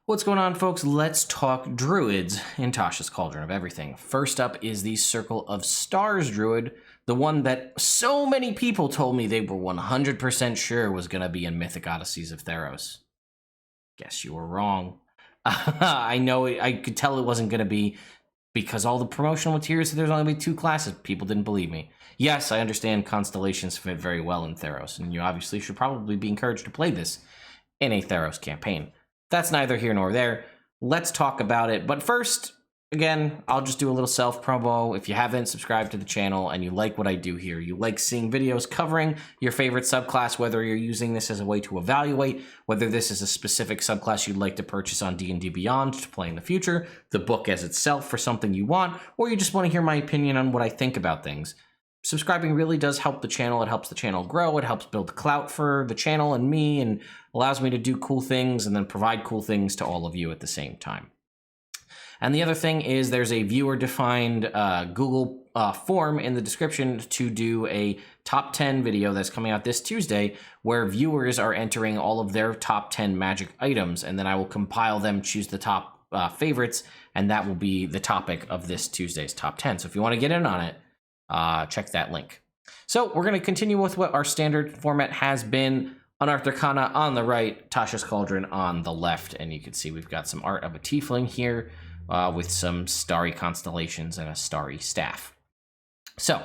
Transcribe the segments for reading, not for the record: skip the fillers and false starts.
What's going on, folks? Let's talk druids in Tasha's Cauldron of Everything. First up is the Circle of Stars Druid, the one that so many people told me they were 100% sure was going to be in Mythic Odysseys of Theros. Guess you were wrong. I know, I could tell it wasn't going to be because all the promotional materials, there's only two classes. People didn't believe me. Yes, I understand constellations fit very well in Theros, and you obviously should probably be encouraged to play this in a Theros campaign. That's neither here nor there. Let's talk about it. But first, again, I'll just do a little self-promo. If you haven't subscribed to the channel and you like what I do here, you like seeing videos covering your favorite subclass, whether you're using this as a way to evaluate, whether this is a specific subclass you'd like to purchase on D&D Beyond to play in the future, the book as itself for something you want, or you just want to hear my opinion on what I think about things. Subscribing really does help the channel. It helps the channel grow. It helps build clout for the channel and me, and allows me to do cool things and then provide cool things to all of you at the same time. And the other thing is there's a viewer-defined Google form in the description to do a top 10 video that's coming out this Tuesday, where viewers are entering all of their top 10 magic items, and then I will compile them, choose the top favorites, and that will be the topic of this Tuesday's top 10. So if you want to get in on it, check that link. So we're going to continue with what our standard format has been. Unearthed Arcana on the right, Tasha's Cauldron on the left, and you can see we've got some art of a tiefling here with some starry constellations and a starry staff. So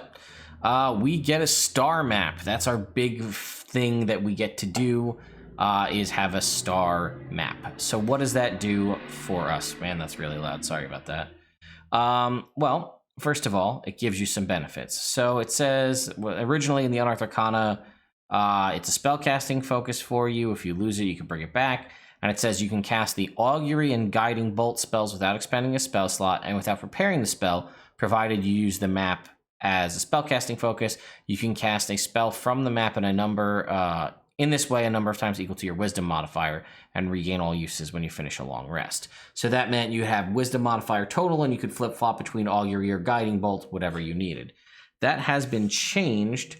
we get a star map. That's our big thing that we get to do, is have a star map. So what does that do for us? Man, that's really loud. Sorry about that. Well, first of all, it gives you some benefits. So it says, well, originally in the Unearthed Arcana, it's a spellcasting focus for you. If you lose it, you can bring it back. And it says you can cast the Augury and Guiding Bolt spells without expending a spell slot and without preparing the spell, provided you use the map as a spellcasting focus. You can cast a spell from the map in a number, in this way, a number of times equal to your Wisdom modifier, and regain all uses when you finish a long rest. So that meant you have Wisdom modifier total, and you could flip-flop between Augury or Guiding Bolt, whatever you needed. That has been changed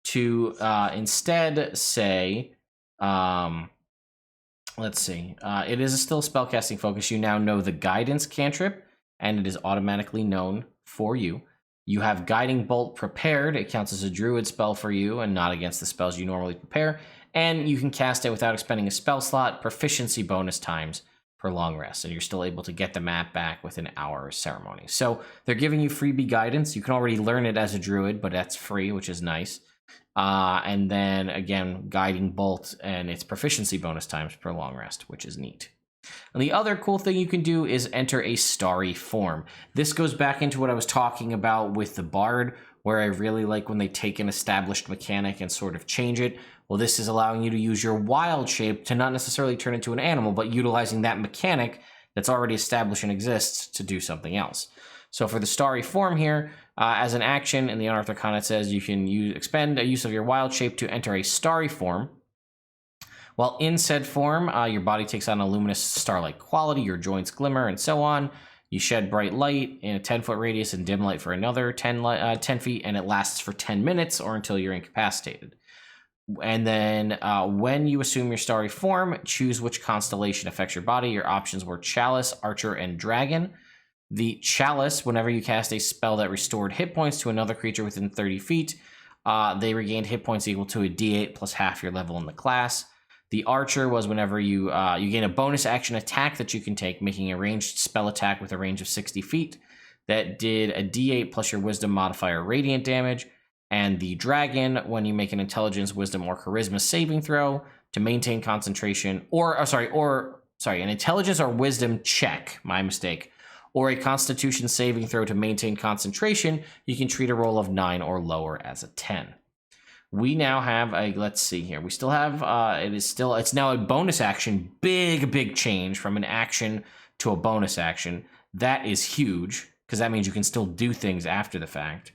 to instead say, let's see, it is still a spellcasting focus. You now know the Guidance cantrip, and it is automatically known for you. You have Guiding Bolt prepared. It counts as a druid spell for you and not against the spells you normally prepare. And you can cast it without expending a spell slot, proficiency bonus times per long rest. And you're still able to get the map back with an hour ceremony. So they're giving you freebie guidance. You can already learn it as a druid, but that's free, which is nice. And then again, Guiding Bolt and its proficiency bonus times per long rest, which is neat. And the other cool thing you can do is enter a Starry Form. This goes back into what I was talking about with the Bard, where I really like when they take an established mechanic and sort of change it. Well, this is allowing you to use your wild shape to not necessarily turn into an animal, but utilizing that mechanic that's already established and exists to do something else. So for the Starry Form here, as an action in the Unearthed Arcana, it says you can expend a use of your wild shape to enter a Starry Form. While in said form, your body takes on a luminous starlight quality, your joints glimmer, and so on. You shed bright light in a 10-foot radius and dim light for another 10 feet, and it lasts for 10 minutes or until you're incapacitated. And then when you assume your Starry Form, choose which constellation affects your body. Your options were Chalice, Archer, and Dragon. The Chalice, whenever you cast a spell that restored hit points to another creature within 30 feet, they regained hit points equal to a d8 plus half your level in the class. The Archer was whenever you gain a bonus action attack that you can take, making a ranged spell attack with a range of 60 feet. That did a d8 plus your Wisdom modifier radiant damage. And the Dragon, when you make an Intelligence, Wisdom, or Charisma saving throw to maintain concentration, an Intelligence or Wisdom check, my mistake, or a Constitution saving throw to maintain concentration, you can treat a roll of 9 or lower as a 10. We now have a, let's see here, we still have, it's now a bonus action, big change from an action to a bonus action. That is huge, because that means you can still do things after the fact.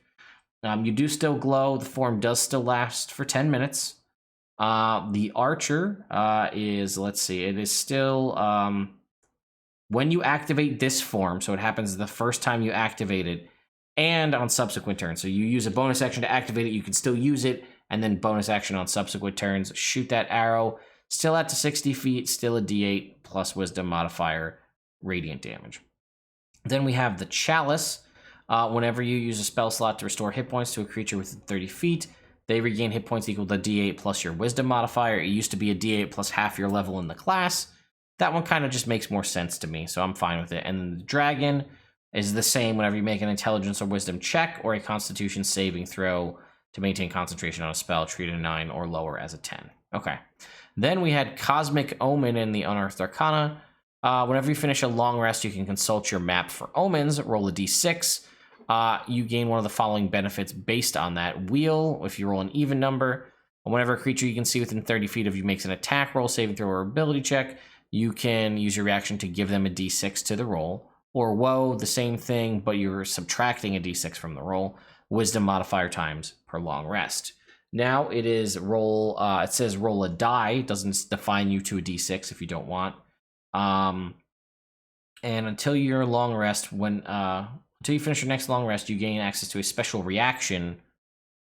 You do still glow, the form does still last for 10 minutes. The Archer is, let's see, it is still, when you activate this form, so it happens the first time you activate it, and on subsequent turns. So you use a bonus action to activate it, you can still use it, and then bonus action on subsequent turns, shoot that arrow. Still at to 60 feet, still a D8 plus wisdom modifier, radiant damage. Then we have the Chalice. Whenever you use a spell slot to restore hit points to a creature within 30 feet, they regain hit points equal to D8 plus your wisdom modifier. It used to be a D8 plus half your level in the class. That one kind of just makes more sense to me, so I'm fine with it. And then the Dragon is the same whenever you make an intelligence or wisdom check or a constitution saving throw to maintain concentration on a spell, treated a 9 or lower as a 10. Okay. Then we had Cosmic Omen in the Unearthed Arcana. Whenever you finish a long rest, you can consult your map for omens, roll a d6. You gain one of the following benefits based on that. Wheel, if you roll an even number. Whenever a creature you can see within 30 feet of you makes an attack roll, saving throw, or ability check, you can use your reaction to give them a d6 to the roll. Or Woe, the same thing, but you're subtracting a d6 from the roll. Wisdom modifier times per long rest. Now it is roll, it says roll a die. It doesn't define you to a d6 if you don't want. And until your long rest, until you finish your next long rest, you gain access to a special reaction.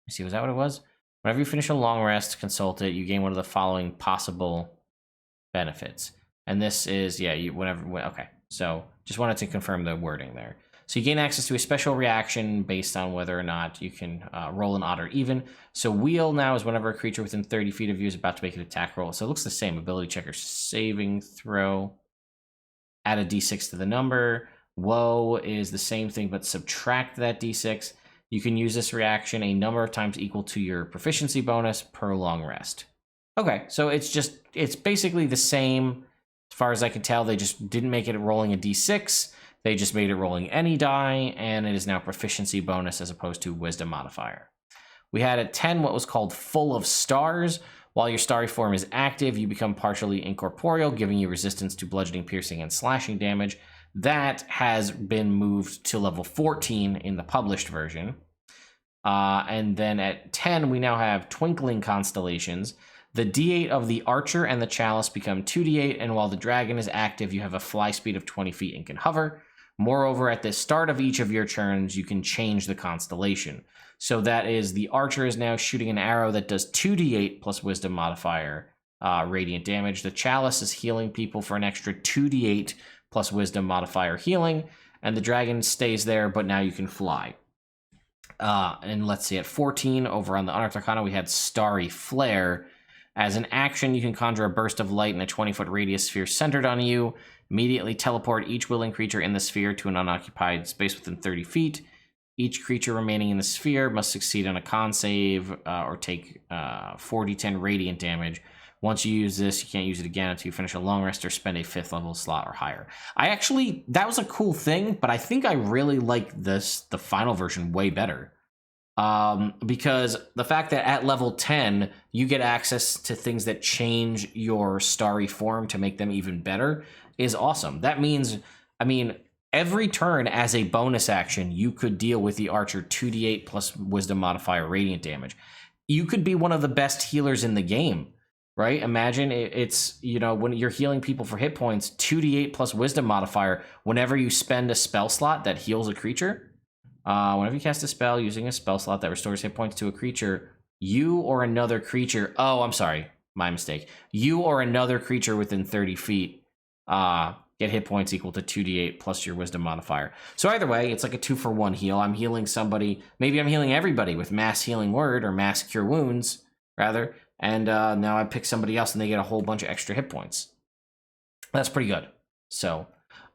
Let's see, was that what it was? Whenever you finish a long rest, consult it, you gain one of the following possible benefits. And this is, yeah, okay. So just wanted to confirm the wording there. So you gain access to a special reaction based on whether or not you can roll an odd or even. So Wheel now is whenever a creature within 30 feet of you is about to make an attack roll. So it looks the same. Ability checker, saving throw, add a d6 to the number. Woe is the same thing, but subtract that d6. You can use this reaction a number of times equal to your proficiency bonus per long rest. Okay, so it's basically the same. As far as I can tell, they just didn't make it rolling a d6. They just made it rolling any die, and it is now proficiency bonus as opposed to wisdom modifier. We had at 10 what was called Full of Stars. While your Starry Form is active, you become partially incorporeal, giving you resistance to bludgeoning, piercing, and slashing damage. That has been moved to level 14 in the published version. And then at 10, we now have Twinkling Constellations. The D8 of the Archer and the Chalice become 2D8, and while the Dragon is active, you have a fly speed of 20 feet and can hover. Moreover, at the start of each of your turns, you can change the constellation. So that is, the Archer is now shooting an arrow that does 2d8 plus wisdom modifier radiant damage. The Chalice is healing people for an extra 2d8 plus wisdom modifier healing. And the Dragon stays there, but now you can fly. And let's see, at 14, over on the Unearthed Arcana, we had Starry Flare. As an action, you can conjure a burst of light in a 20-foot radius sphere centered on you. Immediately teleport each willing creature in the sphere to an unoccupied space within 30 feet. Each creature remaining in the sphere must succeed on a con save or take 4d10 radiant damage. Once you use this, you can't use it again until you finish a long rest or spend a 5th level slot or higher. That was a cool thing, but I think I really like the final version way better. Because the fact that at level 10, you get access to things that change your Starry Form to make them even better is awesome. That means, every turn as a bonus action, you could deal with the Archer 2d8 plus wisdom modifier radiant damage. You could be one of the best healers in the game, right? Imagine it's, when you're healing people for hit points, 2d8 plus wisdom modifier, whenever you spend a spell slot that heals a creature, whenever you cast a spell using a spell slot that restores hit points to a creature, you or another creature, my mistake. You or another creature within 30 feet get hit points equal to 2d8 plus your wisdom modifier. So either way, it's like a 2-for-1 heal. I'm healing somebody, maybe I'm healing everybody with Mass Healing Word or Mass Cure Wounds, rather, and now I pick somebody else and they get a whole bunch of extra hit points. That's pretty good. So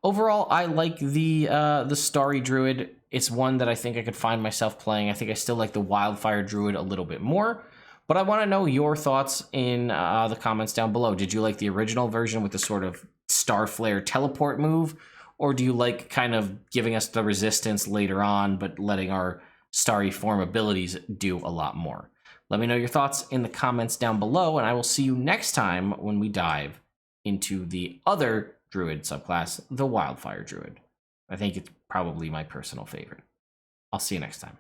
overall, I like the Starry Druid. It's one that I think I could find myself playing. I think I still like the Wildfire Druid a little bit more, but I want to know your thoughts in the comments down below. Did you like the original version with the sort of Starflare teleport move, or do you like kind of giving us the resistance later on, but letting our Starry Form abilities do a lot more? Let me know your thoughts in the comments down below, and I will see you next time when we dive into the other Druid subclass, the Wildfire Druid. I think it's probably my personal favorite. I'll see you next time.